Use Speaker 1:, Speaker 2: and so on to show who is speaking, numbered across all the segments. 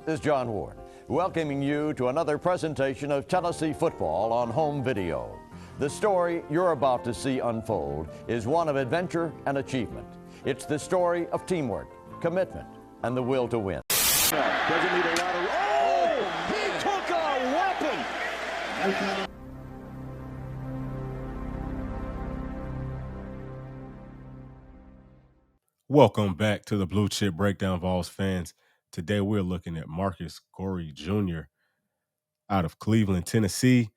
Speaker 1: This is John Ward, welcoming you to another presentation of Tennessee football on home video. The story you're about to see unfold is one of adventure and achievement. It's the story of teamwork, commitment, and the will to win.
Speaker 2: Doesn't need a lot of... Oh! He took a weapon!
Speaker 3: Welcome back to the Blue Chip Breakdown, Vols fans. Today we're looking at Marcus Goree Jr. out of Cleveland, Tennessee.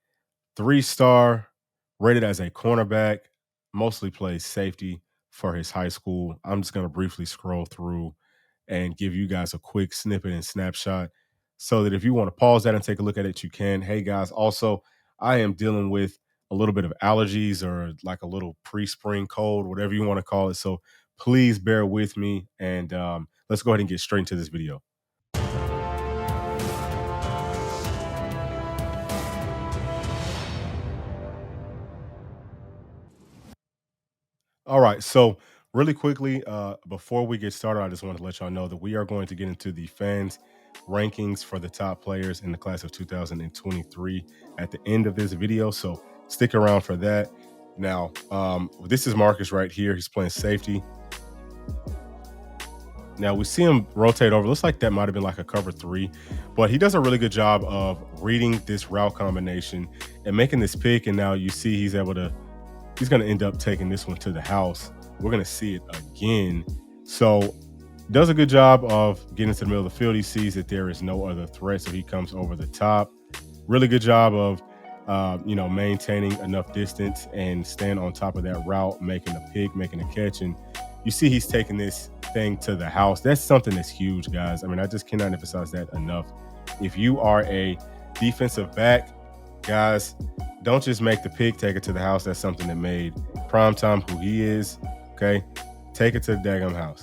Speaker 3: 3-star, rated as a cornerback, mostly plays safety for his high school. I'm just going to briefly scroll through and give you guys a quick snippet and snapshot so that if you want to pause that and take a look at it, you can. Hey, guys, also, I am dealing with a little bit of allergies or like a little pre-spring cold, whatever you want to call it. So please bear with me, and let's go ahead and get straight into this video. All right, so really quickly, before we get started, I just want to let y'all know that we are going to get into the fans' rankings for the top players in the class of 2023 at the end of this video, so stick around for that. Now, this is Marcus right here. He's playing safety. Now, we see him rotate over. Looks like that might have been like a cover 3, but he does a really good job of reading this route combination and making this pick, and now you see he's going to end up taking this one to the house. We're going to see it again. So does a good job of getting to the middle of the field. He sees that there is no other threat, so he comes over the top. Really good job of, maintaining enough distance and staying on top of that route, making a pick, making a catch. And you see he's taking this thing to the house. That's something that's huge, guys. I mean, I just cannot emphasize that enough. If you are a defensive back, guys, don't just make the pick, take it to the house. That's something that made Primetime who he is, okay? Take it to the daggum house.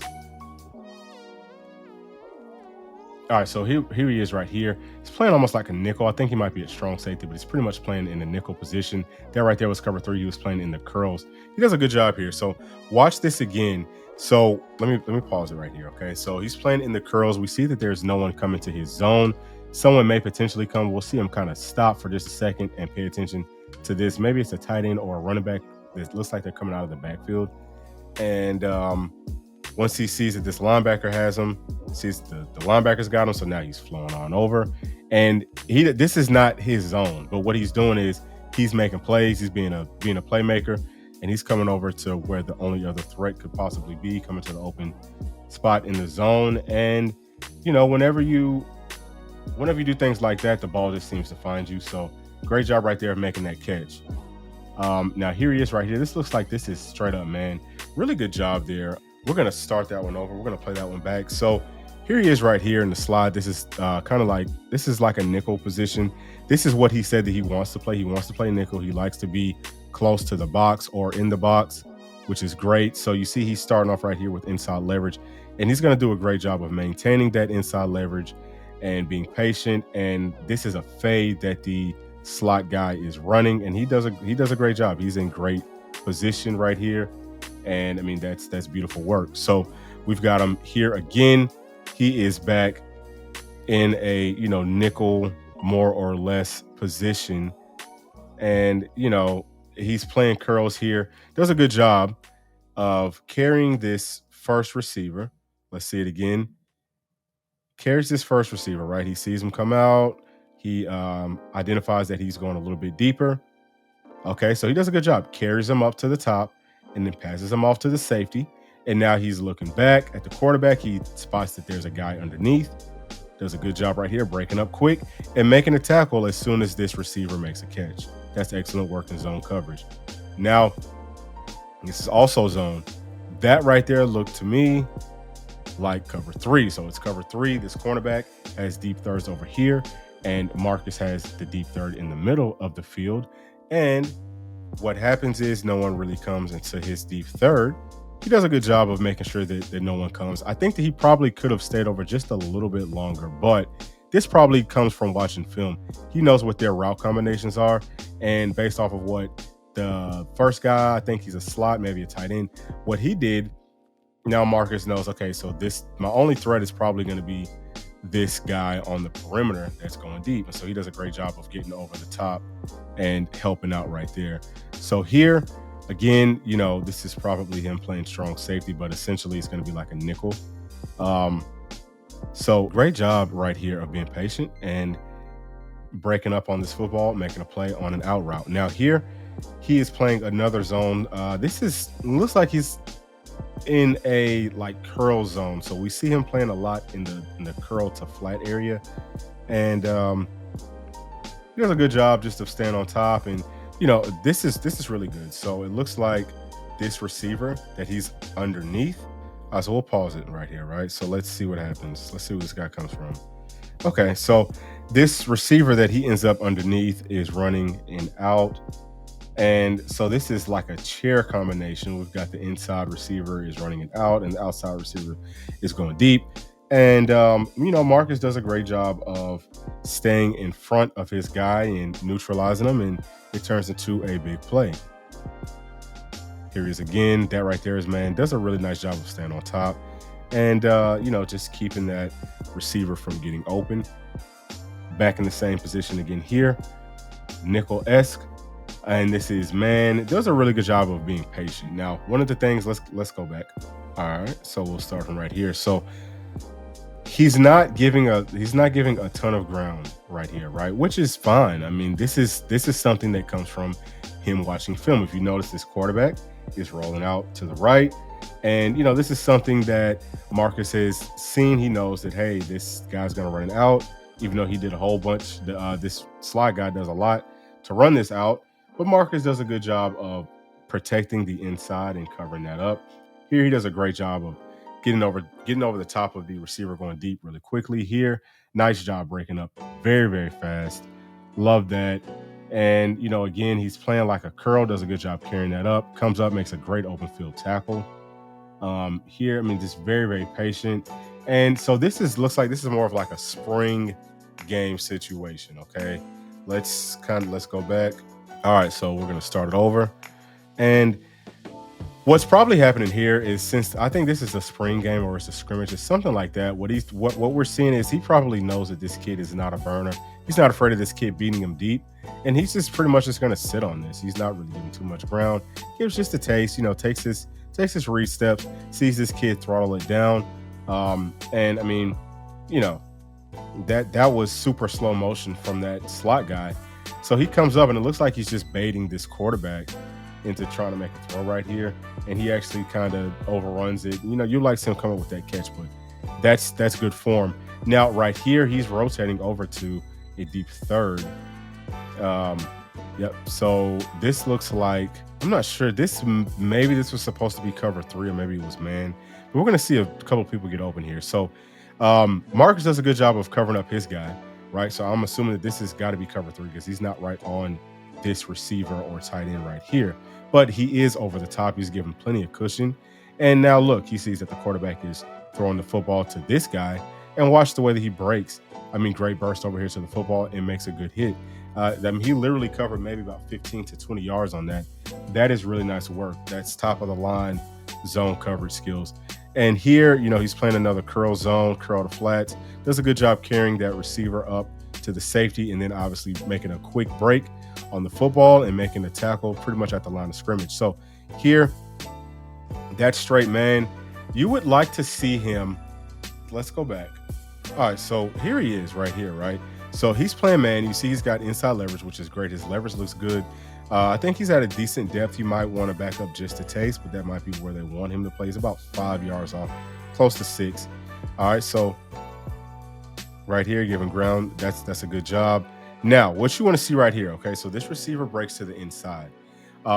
Speaker 3: All right, so here he is right here. He's playing almost like a nickel. I think he might be a strong safety, but he's pretty much playing in the nickel position. That right there was cover 3. He was playing in the curls. He does a good job here. So watch this again. So let me pause it right here, okay? So he's playing in the curls. We see that there's no one coming to his zone. Someone may potentially come. We'll see him kind of stop for just a second and pay attention to this. Maybe it's a tight end or a running back that looks like they're coming out of the backfield. And once he sees that this linebacker has him, sees the linebacker's got him, so now he's flowing on over. And this is not his zone, but what he's doing is he's making plays. He's being a playmaker, and he's coming over to where the only other threat could possibly be, coming to the open spot in the zone. And whenever you do things like that, the ball just seems to find you. So great job right there of making that catch. Now here he is right here. This looks like this is straight up man. Really good job there. We're going to start that one over. We're going to play that one back. So here he is right here in the slide. This is this is like a nickel position. This is what he said that he wants to play. He wants to play nickel. He likes to be close to the box or in the box, which is great. So you see he's starting off right here with inside leverage, and he's going to do a great job of maintaining that inside leverage and being patient. And this is a fade that the slot guy is running, and he does a great job. He's in great position right here, and I mean that's beautiful work. So we've got him here again. He is back in a nickel more or less position, and he's playing curls here. Does a good job of carrying this first receiver. Let's see it again. Carries this first receiver, right? He sees him come out. He identifies that he's going a little bit deeper. Okay, so he does a good job. Carries him up to the top and then passes him off to the safety. And now he's looking back at the quarterback. He spots that there's a guy underneath. Does a good job right here, breaking up quick and making a tackle as soon as this receiver makes a catch. That's excellent work in zone coverage. Now, this is also zone. That right there looked to me like cover 3. So it's cover 3. This cornerback has deep thirds over here, and Marcus has the deep third in the middle of the field. And what happens is no one really comes into his deep third. He does a good job of making sure that no one comes. I think that he probably could have stayed over just a little bit longer, but this probably comes from watching film. He knows what their route combinations are, and based off of what the first guy, I think he's a slot, maybe a tight end, what he did, now Marcus knows, okay, so my only threat is probably going to be this guy on the perimeter that's going deep. And so he does a great job of getting over the top and helping out right there. So here, again, this is probably him playing strong safety, but essentially it's going to be like a nickel. So great job right here of being patient and breaking up on this football, making a play on an out route. Now here, he is playing another zone. Looks like he's in a like curl zone. So we see him playing a lot in the curl to flat area. And he does a good job just of staying on top. And this is really good. So it looks like this receiver that he's underneath. So we'll pause it right here, right? So let's see what happens. Let's see where this guy comes from. Okay, so this receiver that he ends up underneath is running in out. And so this is like a chair combination. We've got the inside receiver is running it out, and the outside receiver is going deep. And, Marcus does a great job of staying in front of his guy and neutralizing him, and it turns into a big play. Here he is again. That right there is man. Does a really nice job of staying on top and, just keeping that receiver from getting open. Back in the same position again here. Nickel-esque. And this is man. Does a really good job of being patient. Now, one of the things, let's go back. All right. So we'll start from right here. So he's not giving a ton of ground right here, right? Which is fine. I mean, this is something that comes from him watching film. If you notice, this quarterback is rolling out to the right. And, this is something that Marcus has seen. He knows that, hey, this guy's going to run it out, even though he did a whole bunch. This slide guy does a lot to run this out. But Marcus does a good job of protecting the inside and covering that up. Here, he does a great job of getting over the top of the receiver going deep really quickly. Here, nice job breaking up very, very fast. Love that. And, again, he's playing like a curl, does a good job carrying that up, comes up, makes a great open field tackle. Here, just very, very patient. And so looks like this is more of like a spring game situation. Okay. Let's go back. All right. So we're going to start it over. And what's probably happening here is, since I think this is a spring game or it's a scrimmage, it's something like that. What we're seeing is he probably knows that this kid is not a burner. He's not afraid of this kid beating him deep. And he's just pretty much just going to sit on this. He's not really giving too much ground. Gives just a taste, takes his read steps, sees this kid throttle it down. And that was super slow motion from that slot guy. So he comes up and it looks like he's just baiting this quarterback into trying to make a throw right here. And he actually kind of overruns it. You like him come up with that catch, but that's good form. Now, right here, he's rotating over to a deep third. Yep. So this looks like, I'm not sure. Maybe this was supposed to be cover 3, or maybe it was man. But we're going to see a couple of people get open here. So Marcus does a good job of covering up his guy, right? So I'm assuming that this has got to be cover 3 because he's not right on this receiver or tight end right here. But he is over the top. He's given plenty of cushion. And now look, he sees that the quarterback is throwing the football to this guy. And watch the way that he breaks. Great burst over here to the football and makes a good hit. He literally covered maybe about 15 to 20 yards on that. That is really nice work. That's top of the line zone coverage skills. And here, he's playing another curl zone, curl to flats. Does a good job carrying that receiver up to the safety, and then obviously making a quick break on the football and making a tackle pretty much at the line of scrimmage. So here, that's straight man. You would like to see him. Let's go back. All right, so here he is right here, right? So he's playing man. You see he's got inside leverage, which is great. His leverage looks good. I think he's at a decent depth. You might want to back up just a taste, but that might be where they want him to play. He's about 5 yards off, close to 6. All right, so right here, giving ground. That's a good job. Now, what you want to see right here, okay? So this receiver breaks to the inside.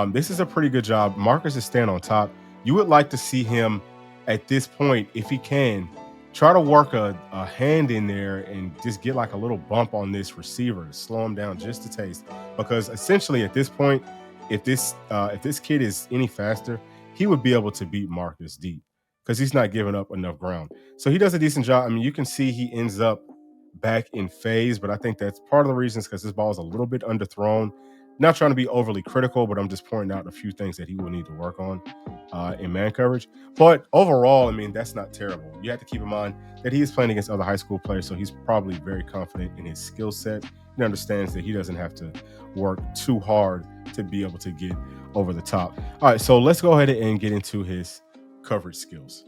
Speaker 3: This is a pretty good job. Marcus is staying on top. You would like to see him at this point, if he can, try to work a hand in there and just get like a little bump on this receiver to slow him down just a taste. Because essentially at this point, if this kid is any faster, he would be able to beat Marcus deep because he's not giving up enough ground. So he does a decent job. You can see he ends up back in phase, but I think that's part of the reasons because this ball is a little bit underthrown. Not trying to be overly critical, but I'm just pointing out a few things that he will need to work on in man coverage. But overall, I mean, that's not terrible. You have to keep in mind that he is playing against other high school players, so he's probably very confident in his skill set. He understands that he doesn't have to work too hard to be able to get over the top. All right, so let's go ahead and get into his coverage skills.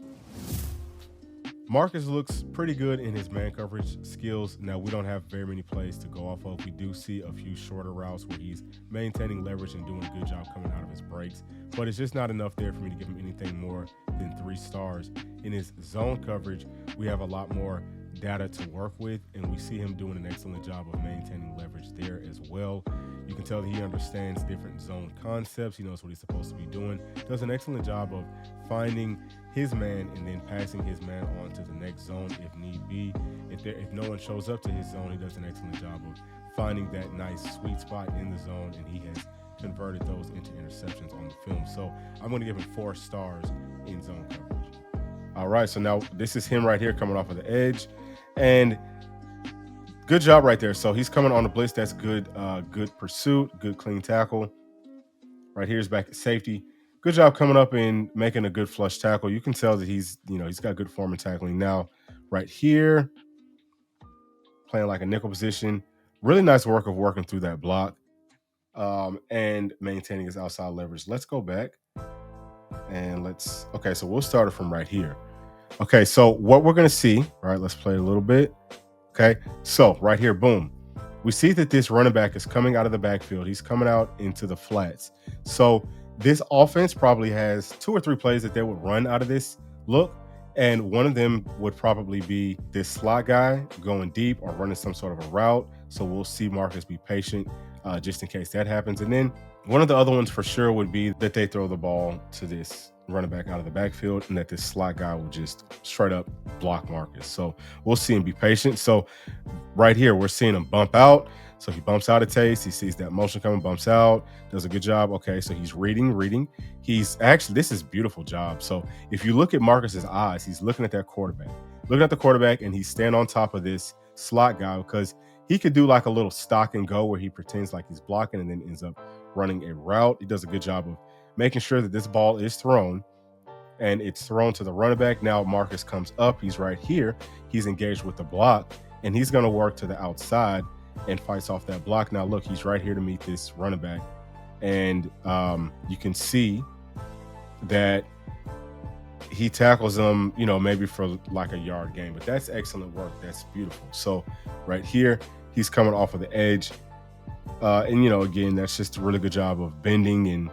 Speaker 3: Marcus looks pretty good in his man coverage skills. Now, we don't have very many plays to go off of. We do see a few shorter routes where he's maintaining leverage and doing a good job coming out of his breaks, but it's just not enough there for me to give him anything more than 3 stars. In his zone coverage, we have a lot more data to work with, and we see him doing an excellent job of maintaining leverage there as well. You can tell that he understands different zone concepts. He knows what he's supposed to be doing. Does an excellent job of finding his man and then passing his man on to the next zone if need be. If no one shows up to his zone, he does an excellent job of finding that nice sweet spot in the zone, and he has converted those into interceptions on the film. So I'm going to give him 4 stars in zone coverage. All right, so now this is him right here coming off of the edge, and good job right there. So he's coming on the blitz. That's good, good pursuit, good clean tackle. Right here's back at safety. Good job coming up and making a good flush tackle. You can tell that he's got good form in tackling. Now, right here, playing like a nickel position. Really nice work of working through that block and maintaining his outside leverage. Let's go back and okay, so we'll start it from right here. Okay, so what we're going to see, all right, let's play a little bit. Okay, so right here, boom. We see that this running back is coming out of the backfield. He's coming out into the flats. So this offense probably has 2 or 3 plays that they would run out of this look. And one of them would probably be this slot guy going deep or running some sort of a route. So we'll see Marcus be patient just in case that happens. And then one of the other ones for sure would be that they throw the ball to this running back out of the backfield and that this slot guy will just straight up block Marcus. So we'll see him be patient. So right here, we're seeing him bump out. So he bumps out a taste. He sees that motion coming, bumps out, does a good job. Okay, so he's reading. He's actually, this is a beautiful job. So if you look at Marcus's eyes, he's looking at that quarterback, and he's standing on top of this slot guy because he could do like a little stock and go where he pretends like he's blocking and then ends up running a route. He does a good job of making sure that this ball is thrown and it's thrown to the running back. Now Marcus comes up. He's right here. He's engaged with the block and he's going to work to the outside and fights off that block. Now look, he's right here to meet this running back. And you can see that he tackles him, maybe for like a yard gain, but that's excellent work. That's beautiful. So right here, he's coming off of the edge. And again, that's just a really good job of bending and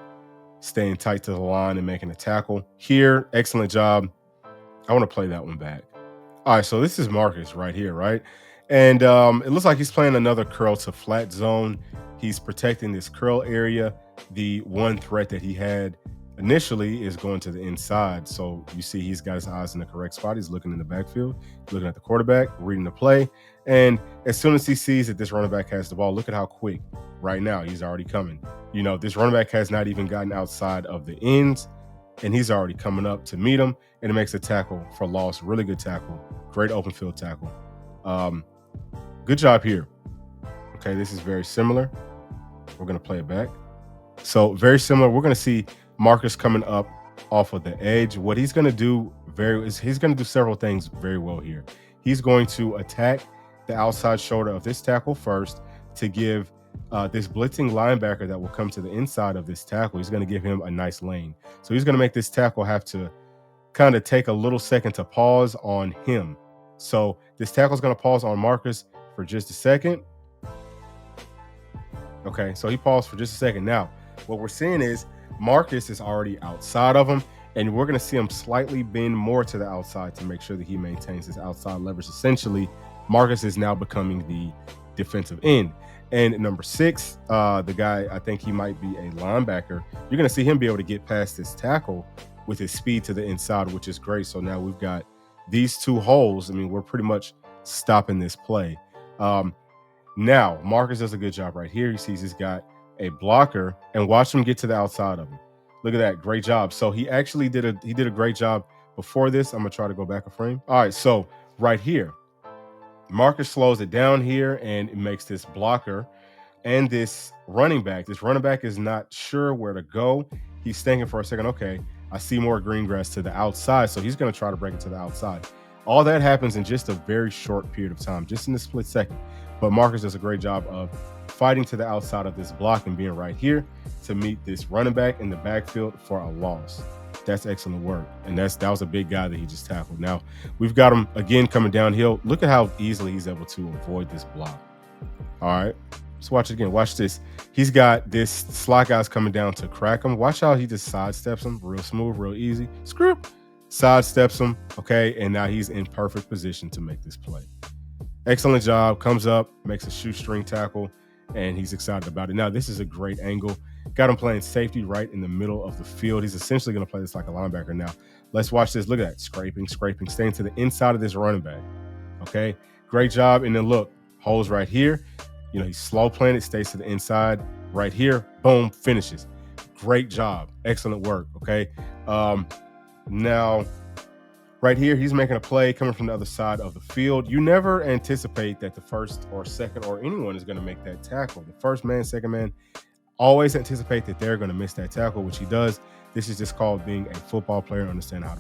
Speaker 3: staying tight to the line and making a tackle. Here, excellent job. I want to play that one back. All right, so this is Marcus right here, right? And it looks like he's playing another curl to flat zone. He's protecting this curl area. The one threat that he had initially is going to the inside. So you see he's got his eyes in the correct spot. He's looking in the backfield, looking at the quarterback, reading the play. And as soon as he sees that this running back has the ball, look at how quick right now he's already coming. This running back has not even gotten outside of the ends, and he's already coming up to meet him, and it makes a tackle for loss. Really good tackle. Great open field tackle. Good job here. Okay, this is very similar. We're going to play it back. So very similar. We're going to see Marcus coming up off of the edge. What he's going to do he's going to do several things very well here. He's going to attack the outside shoulder of this tackle first to give this blitzing linebacker that will come to the inside of this tackle. He's going to give him a nice lane. So he's going to make this tackle have to kind of take a little second to pause on him. So this tackle is going to pause on Marcus for just a second. Okay, so he paused for just a second. Now, what we're seeing is Marcus is already outside of him, and we're going to see him slightly bend more to the outside to make sure that he maintains his outside leverage. Essentially, Marcus is now becoming the defensive end. And number 6, the guy, I think he might be a linebacker. You're going to see him be able to get past this tackle with his speed to the inside, which is great. So now we've got these 2 holes. I mean, we're pretty much stopping this play. Now, Marcus does a good job right here. He sees he's got a blocker, and watch him get to the outside of him. Look at that. Great job. So he actually did a great job before this. I'm going to try to go back a frame. All right, so right here, Marcus slows it down here, and it makes this blocker and this running back. This running back is not sure where to go. He's thinking for a second, okay, I see more green grass to the outside, so he's going to try to break it to the outside. All that happens in just a very short period of time, just in a split second. But Marcus does a great job of fighting to the outside of this block and being right here to meet this running back in the backfield for a loss. That's excellent work. And that was a big guy that he just tackled. Now, we've got him again coming downhill. Look at how easily he's able to avoid this block. All right, let's watch it again. Watch this. He's got this slot guys coming down to crack him. Watch how he just sidesteps him. Real smooth, real easy. Screw. Sidesteps him. Okay, and now he's in perfect position to make this play. Excellent job. Comes up, makes a shoestring tackle, and he's excited about it. Now, this is a great angle. Got him playing safety right in the middle of the field. He's essentially going to play this like a linebacker now. Let's watch this. Look at that. Scraping, staying to the inside of this running back. Okay, great job. And then look, holes right here. You know, he's slow playing it, stays to the inside. Right here, boom, finishes. Great job. Excellent work, okay? Now, right here, he's making a play coming from the other side of the field. You never anticipate that the first or second or anyone is going to make that tackle. The first man, second man, always anticipate that they're going to miss that tackle, which he does. This is just called being a football player and understand how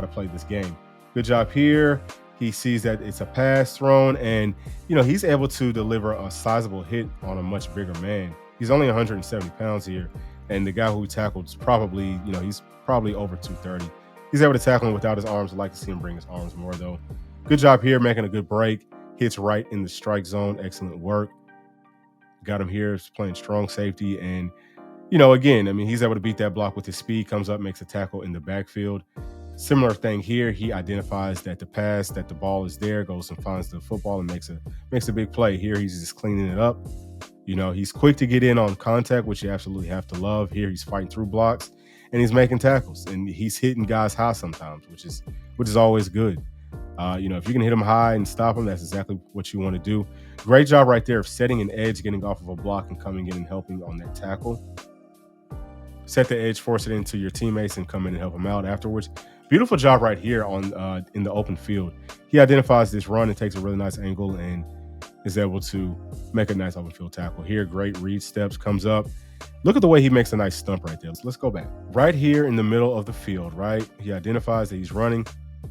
Speaker 3: to play this game. Good job here. He sees that it's a pass thrown, and he's able to deliver a sizable hit on a much bigger man. He's only 170 pounds here, and the guy who he tackled is probably, he's probably over 230. He's able to tackle him without his arms. I'd like to see him bring his arms more, though. Good job here, making a good break. Hits right in the strike zone. Excellent work. Got him here, playing strong safety, and again, he's able to beat that block with his speed. Comes up, makes a tackle in the backfield. Similar thing here. He identifies that the ball is there, goes and finds the football and makes a big play. Here, he's just cleaning it up. He's quick to get in on contact, which you absolutely have to love. Here, he's fighting through blocks and he's making tackles, and he's hitting guys high sometimes, which is always good. If you can hit him high and stop him, that's exactly what you want to do. Great job right there of setting an edge, getting off of a block and coming in and helping on that tackle. Set the edge, force it into your teammates, and come in and help them out afterwards. Beautiful job right here on in the open field. He identifies this run and takes a really nice angle and is able to make a nice open field tackle. Here, great read steps, comes up. Look at the way he makes a nice stump right there. Let's go back. Right here in the middle of the field, right? He identifies that he's running.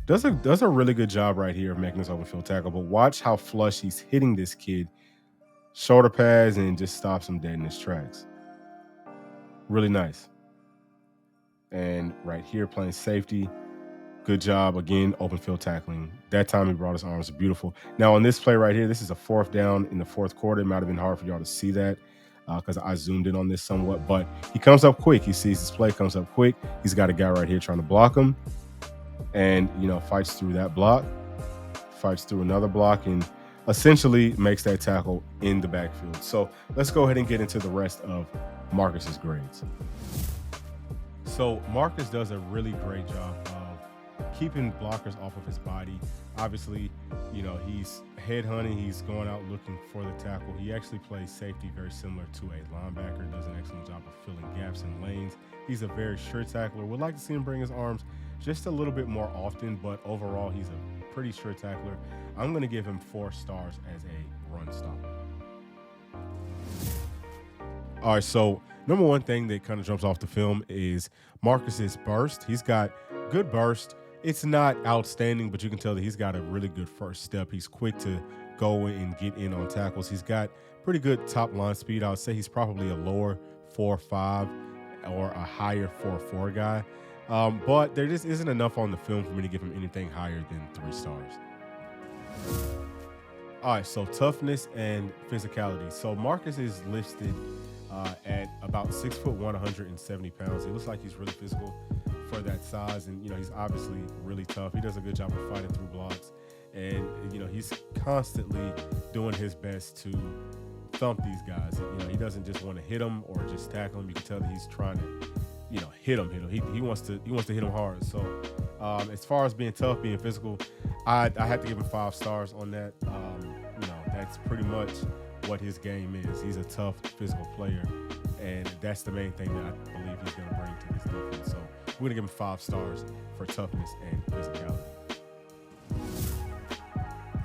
Speaker 3: Does a really good job right here of making this open field tackle, but watch how flush he's hitting this kid. Shoulder pads and just stops him dead in his tracks. Really nice. And right here playing safety. Good job. Again, open field tackling. That time he brought his arms. Beautiful. Now on this play right here, this is a fourth down in the fourth quarter. It might have been hard for y'all to see that because I zoomed in on this somewhat, but he comes up quick. He sees this play, comes up quick. He's got a guy right here trying to block him and, fights through that block, fights through another block, and essentially makes that tackle in the backfield. So let's go ahead and get into the rest of Marcus's grades. So Marcus does a really great job of keeping blockers off of his body. Obviously, he's headhunting. He's going out looking for the tackle. He actually plays safety very similar to a linebacker. Does an excellent job of filling gaps and lanes. He's a very sure tackler. Would like to see him bring his arms just a little bit more often, but overall, he's a pretty sure tackler. I'm going to give him 4 stars as a run stopper. All right, so number one thing that kind of jumps off the film is Marcus's burst. He's got good burst. It's not outstanding, but you can tell that he's got a really good first step. He's quick to go and get in on tackles. He's got pretty good top line speed. I would say he's probably a lower 4.5 or a higher 4.4 guy. But there just isn't enough on the film for me to give him anything higher than 3 stars. All right, so toughness and physicality. So Marcus is listed at about 6'1", 170 pounds. He looks like he's really physical for that size, and he's obviously really tough. He does a good job of fighting through blocks, and he's constantly doing his best to thump these guys. He doesn't just want to hit them or just tackle them. You can tell that he's trying to hit them. He wants to hit them hard. So as far as being tough, being physical, I have to give him 5 stars on that. That's pretty much what his game is. He's a tough physical player, and that's the main thing that I believe he's going to bring to this defense. So we're going to give him 5 stars for toughness and physicality.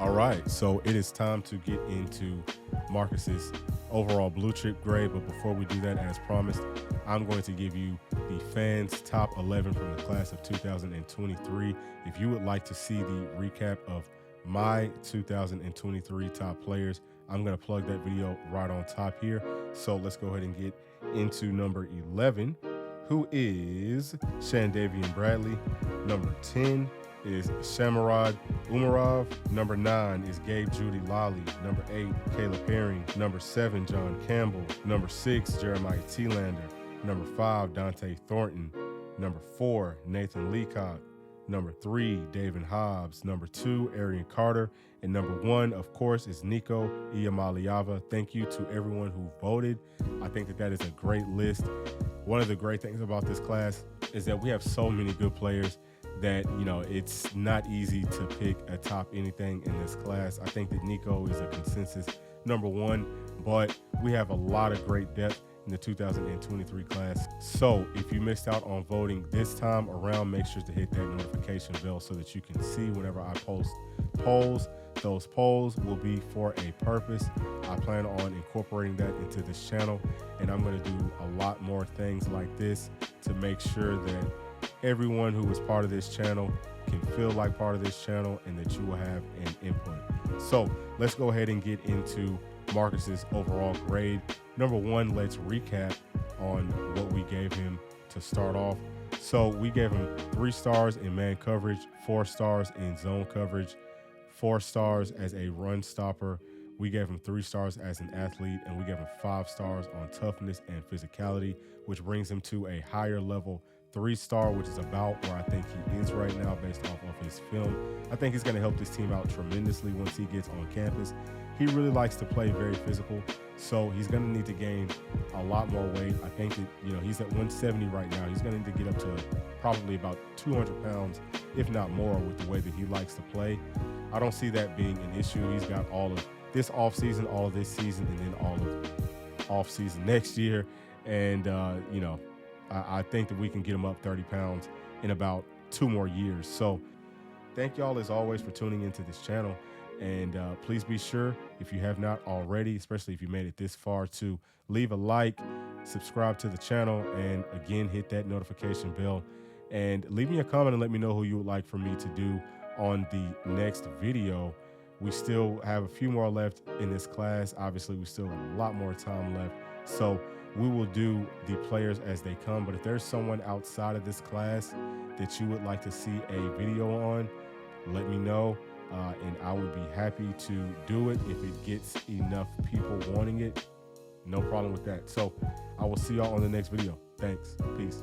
Speaker 3: All right, so it is time to get into Marcus's overall blue chip grade. But before we do that, as promised, I'm going to give you the fans top 11 from the class of 2023. If you would like to see the recap of my 2023 top players, I'm going to plug that video right on top here. So let's go ahead and get into number 11, who is Shandavian Bradley. Number 10 is Shamarad Umarov. Number 9 is Gabe Judy Lally. Number 8, Caleb Herring. Number 7, John Campbell. Number 6, Jeremiah Thielander. Number 5, Dante Thornton. Number 4, Nathan Leacock. Number 3, David Hobbs. Number 2, Arian Carter. And number 1, of course, is Nico Iamaliava. Thank you to everyone who voted. I think that is a great list. One of the great things about this class is that we have so many good players that, you know, it's not easy to pick a top anything in this class. I think that Nico is a consensus number 1, but we have a lot of great depth in the 2023 class. So if you missed out on voting this time around, make sure to hit that notification bell so that you can see whenever I post polls. Those polls will be for a purpose. I plan on incorporating that into this channel, and I'm going to do a lot more things like this to make sure that everyone who is part of this channel can feel like part of this channel and that you will have an input. So let's go ahead and get into Marcus's overall grade. Number 1, let's recap on what we gave him to start off. So we gave him 3 stars in man coverage, 4 stars in zone coverage, 4 stars as a run stopper. We gave him 3 stars as an athlete, and we gave him 5 stars on toughness and physicality, which brings him to a higher level 3-star, which is about where I think he is right now based off of his film. I think he's going to help this team out tremendously once he gets on campus. He really likes to play very physical, so he's going to need to gain a lot more weight. I think that, you know, he's at 170 right now. He's going to need to get up to probably about 200 pounds, if not more, with the way that he likes to play. I don't see that being an issue. He's got all of this offseason, all of this season, and then all of offseason next year. And, you know, I think that we can get him up 30 pounds in about 2 more years. So thank y'all as always for tuning into this channel. And please be sure, if you have not already, especially if you made it this far, to leave a like, subscribe to the channel, and again, hit that notification bell. And leave me a comment and let me know who you would like for me to do on the next video. We still have a few more left in this class. Obviously, we still have a lot more time left. So we will do the players as they come. But if there's someone outside of this class that you would like to see a video on, let me know. And I would be happy to do it if it gets enough people wanting it. No problem with that. So I will see y'all on the next video. Thanks. Peace.